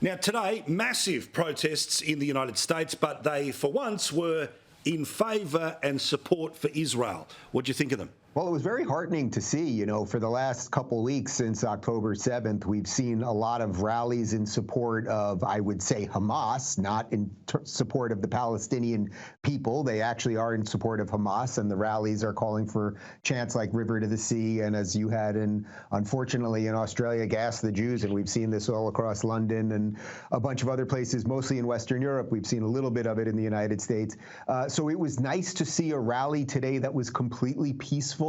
Now, today, massive protests in the United States, but they, for once, were in favour and support for Israel. What do you think of them? Well, it was very heartening to see, for the last couple of weeks since October 7th, we've seen a lot of rallies in support of, I would say, Hamas, not in support of the Palestinian people. They actually are in support of Hamas, and the rallies are calling for chants like River to the Sea, and as you had, unfortunately, in Australia, Gas the Jews, and we've seen this all across London and a bunch of other places, mostly in Western Europe. We've seen a little bit of it in the United States. So it was nice to see a rally today that was completely peaceful,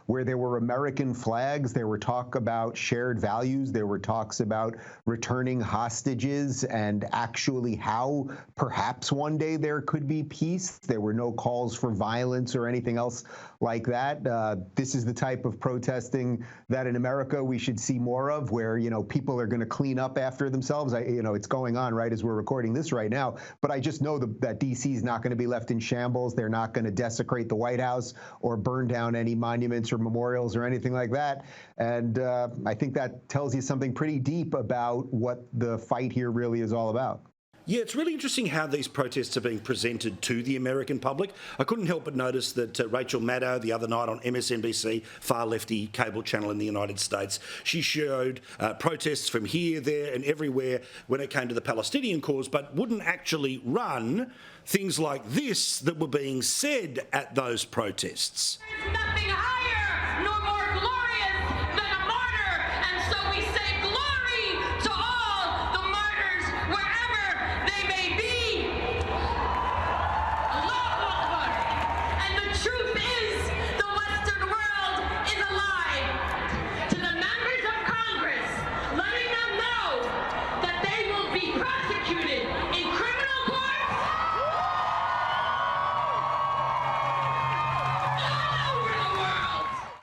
where there were American flags, there were talk about shared values, there were talks about returning hostages and actually how perhaps one day there could be peace. There were no calls for violence or anything else like that. This is the type of protesting that in America we should see more of, where, people are going to clean up after themselves. It's going on right as we're recording this right now, but I just know that D.C. is not going to be left in shambles. They're not going to desecrate the White House or burn down any monuments or memorials or anything like that. And I think that tells you something pretty deep about what the fight here really is all about. Yeah, it's really interesting how these protests are being presented to the American public. I couldn't help but notice that Rachel Maddow the other night on MSNBC, far lefty cable channel in the United States, she showed protests from here, there and everywhere when it came to the Palestinian cause, but wouldn't actually run things like this that were being said at those protests. There's nothing higher nor more glorious than a martyr, and so we say glory to all the martyrs wherever they may be. Allahu Akbar. And the truth is, the Western world is alive. To the members of Congress, letting them know that they will be prosecuted in criminal courts.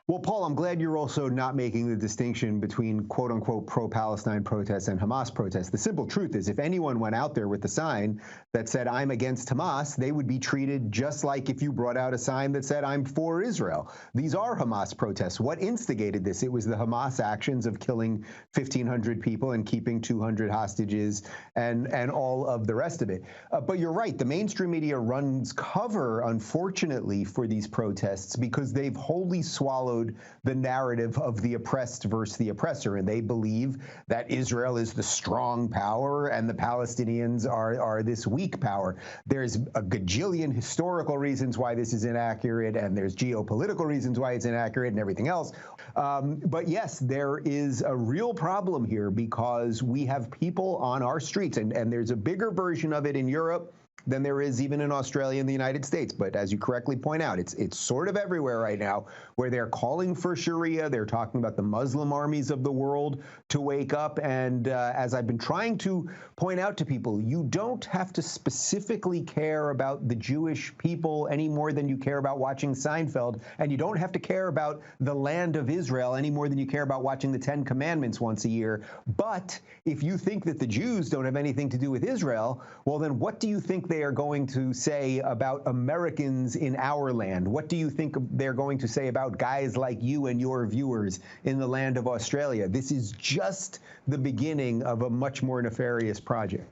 Well, Paul, I'm glad you're also not making the distinction between quote-unquote pro-Palestine protests and Hamas protests. The simple truth is, if anyone went out there with a sign that said, I'm against Hamas, they would be treated just like if you brought out a sign that said, I'm for Israel. These are Hamas protests. What instigated this? It was the Hamas actions of killing 1,500 people and keeping 200 hostages and all of the rest of it. But you're right. The mainstream media runs cover, unfortunately, for these protests because they've wholly swallowed the narrative of the oppressed versus the oppressor, and they believe that Israel is the strong power and the Palestinians are this weak power. There's a gajillion historical reasons why this is inaccurate, and there's geopolitical reasons why it's inaccurate and everything else. But yes, there is a real problem here because we have people on our streets, and there's a bigger version of it in Europe than there is even in Australia and the United States. But as you correctly point out, it's sort of everywhere right now, where they're calling for Sharia. They're talking about the Muslim armies of the world to wake up. And as I've been trying to point out to people, you don't have to specifically care about the Jewish people any more than you care about watching Seinfeld. And you don't have to care about the land of Israel any more than you care about watching the Ten Commandments once a year. But if you think that the Jews don't have anything to do with Israel, well, then what do you think they are going to say about Americans in our land? What do you think they're going to say about guys like you and your viewers in the land of Australia? This is just the beginning of a much more nefarious project.